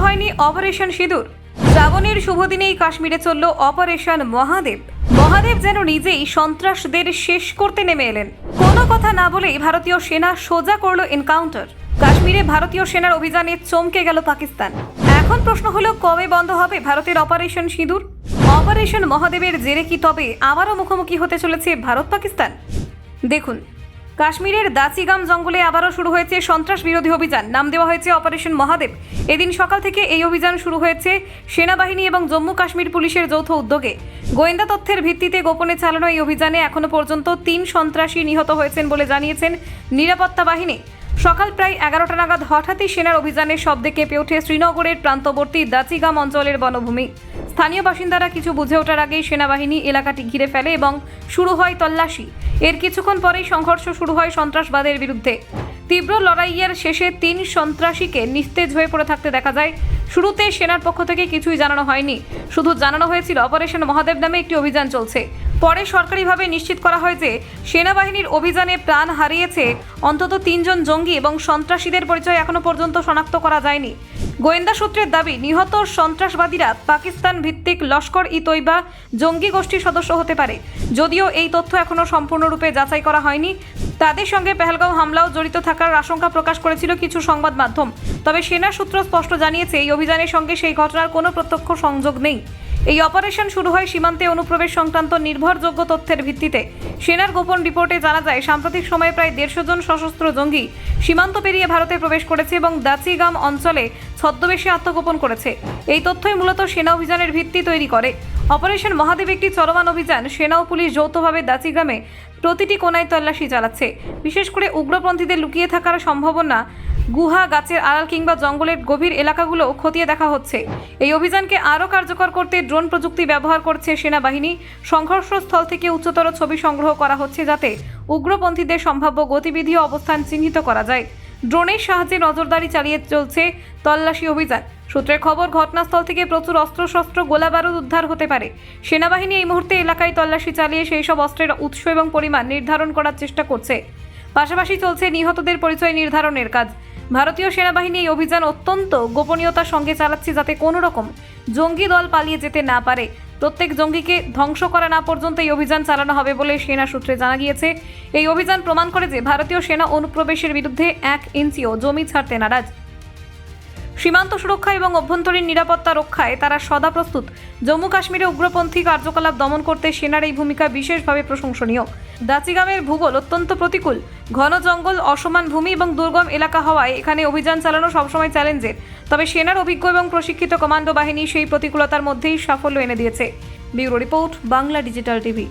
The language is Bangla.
হয়নি অপারেশন সিঁদুর। শ্রাবণের শুভ দিনেই কাশ্মীরে চলল অপারেশন মহাদেব। মহাদেব যেন নিজেই সন্ত্রাসদের শেষ করতে নেমে এলেন। কোনো কথা না বলেই ভারতীয় সেনা সোজা করল এনকাউন্টার। কাশ্মীরে ভারতীয় সেনার অভিযানে চমকে গেল পাকিস্তান। এখন প্রশ্ন হলো, কবে বন্ধ হবে ভারতের অপারেশন সিঁদুর? অপারেশন মহাদেবের জেরে কি তবে আবারও মুখোমুখি হতে চলেছে ভারত পাকিস্তান? দেখুন, কাশ্মীরের দাচিগাম জঙ্গলে আবারও শুরু হয়েছে সন্ত্রাস বিরোধী অভিযান। নাম দেওয়া হয়েছে অপারেশন মহাদেব। এদিন সকাল থেকে এই অভিযান শুরু হয়েছে সেনাবাহিনী এবং জম্মু কাশ্মীর পুলিশের যৌথ উদ্যোগে। গোয়েন্দা তথ্যের ভিত্তিতে গোপনে চালানো এই অভিযানে এখনো পর্যন্ত 3 সন্ত্রাসী নিহত হয়েছেন বলে জানিয়েছেন নিরাপত্তা বাহিনী। সকাল প্রায় 11টা নাগাদ হঠাৎই সেনার অভিযানের শব্দে কেঁপে ওঠে শ্রীনগরের প্রান্তবর্তী দাচিগাম অঞ্চলের বনভূমি। স্থানীয় বাসিন্দারা কিছু বুঝে ওঠার আগেই সেনাবাহিনী এলাকাটি ঘিরে ফেলে এবং শুরু হয় তল্লাশি। এর কিছুক্ষণ পরেই সংঘর্ষ শুরু হয় সন্ত্রাসবাদের বিরুদ্ধে। তীব্র লড়াইয়ের শেষে 3 সন্ত্রাসীকে নিস্তেজ হয়ে পড়ে থাকতে দেখা যায়। শুরুতে সেনার পক্ষ থেকে কিছুই জানানো হয়নি, শুধু জানানো হয়েছিল অপারেশন মহাদেব নামে একটি অভিযান চলছে। পরে সরকারিভাবে নিশ্চিত করা হয় যে সেনাবাহিনীর অভিযানে প্রাণ হারিয়েছে অন্তত 3 জন জঙ্গি এবং সন্ত্রাসীদের পরিচয় এখনো পর্যন্ত শনাক্ত করা যায়নি। গোয়েন্দা সূত্রের দাবি, নিহত সন্ত্রাসবাদীরা পাকিস্তান ভিত্তিক লস্কর-ই-তৈবা জঙ্গি গোষ্ঠীর সদস্য হতে পারে। যদিও এই তথ্য এখনও সম্পূর্ণরূপে যাচাই করা হয়নি। তাদের সঙ্গে পেহেলগাঁও হামলাও জড়িত থাকার আশঙ্কা প্রকাশ করেছিল কিছু সংবাদ মাধ্যম। তবে সেনা সূত্র স্পষ্ট জানিয়েছে এই অভিযানের সঙ্গে সেই ঘটনার কোনো প্রত্যক্ষ সংযোগ নেই। এই অপারেশন শুরু হয় সীমান্তে অনুপ্রবেশ সংক্রান্ত নির্ভরযোগ্য তথ্যের ভিত্তিতে। সেনার গোপন রিপোর্টে জানা যায়, সাম্প্রতিক সময়ে প্রায় 150 জন সশস্ত্র জঙ্গি সীমান্ত পেরিয়ে ভারতে প্রবেশ করেছে এবং দাচিগাম অঞ্চলে ছদ্মবেশে আত্মগোপন করেছে। এই তথ্যই মূলত সেনা অভিযানের ভিত্তি তৈরি করে। অপারেশন মহাদেব একটি চলমান অভিযান। সেনা ও পুলিশ যৌথভাবে দাচিগামে প্রতিটি কোনায় তল্লাশি চালাচ্ছে। বিশেষ করে উগ্রপন্থীদের লুকিয়ে থাকার সম্ভাবনা গুহা, গাছের আড়াল কিংবা জঙ্গলের গভীর এলাকাগুলো খতিয়ে দেখা হচ্ছে। এই অভিযানকে আরও কার্যকর করতে ড্রোন প্রযুক্তি ব্যবহার করছে সেনাবাহিনী। সংঘর্ষস্থল থেকে উচ্চতর ছবি সংগ্রহ করা হচ্ছে যাতে উগ্রপন্থীদের সম্ভাব্য গতিবিধি ও অবস্থান চিহ্নিত করা যায়। ড্রোনের সাহায্যে নজরদারি চালিয়ে চলছে তল্লাশি অভিযান। সূত্রের খবর, ঘটনাস্থল থেকে প্রচুর অস্ত্রশস্ত্র, গোলাবারুদ উদ্ধার হতে পারে। সেনাবাহিনী এই মুহূর্তে এলাকায় তল্লাশি চালিয়ে সেই সব অস্ত্রের উৎস এবং পরিমাণ নির্ধারণ করার চেষ্টা করছে। পাশাপাশি চলছে নিহতদের পরিচয় নির্ধারণের কাজ। ভারতীয় সেনাবাহিনী এই অভিযান অত্যন্ত গোপনীয়তার সঙ্গে চালাচ্ছে যাতে কোনো রকম জঙ্গি দল পালিয়ে যেতে না পারে। প্রত্যেক জঙ্গিকে ধ্বংস করা না পর্যন্ত এই অভিযান চালানো হবে বলে সেনা সূত্রে জানা গিয়েছে। এই অভিযান প্রমাণ করে যে ভারতীয় সেনা অনুপ্রবেশের বিরুদ্ধে 1 ইঞ্চিও জমি ছাড়তে নারাজ। সীমান্ত সুরক্ষা এবং অভ্যন্তরীণ নিরাপত্তা রক্ষায় তারা সদা প্রস্তুত। জম্মু কাশ্মীরে উগ্রপন্থী কার্যকলাপ দমন করতে সেনার এই ভূমিকা বিশেষভাবে প্রশংসনীয়। দাচিগামের ভূগোল অত্যন্ত প্রতিকূল। ঘন জঙ্গল, অসমান ভূমি এবং দুর্গম এলাকা হওয়ায় এখানে অভিযান চালানো সবসময় চ্যালেঞ্জের। তবে সেনার অভিজ্ঞ এবং প্রশিক্ষিত কমান্ডো বাহিনী সেই প্রতিকূলতার মধ্যেই সাফল্য এনে দিয়েছে। Bureau report, Bangla digital TV.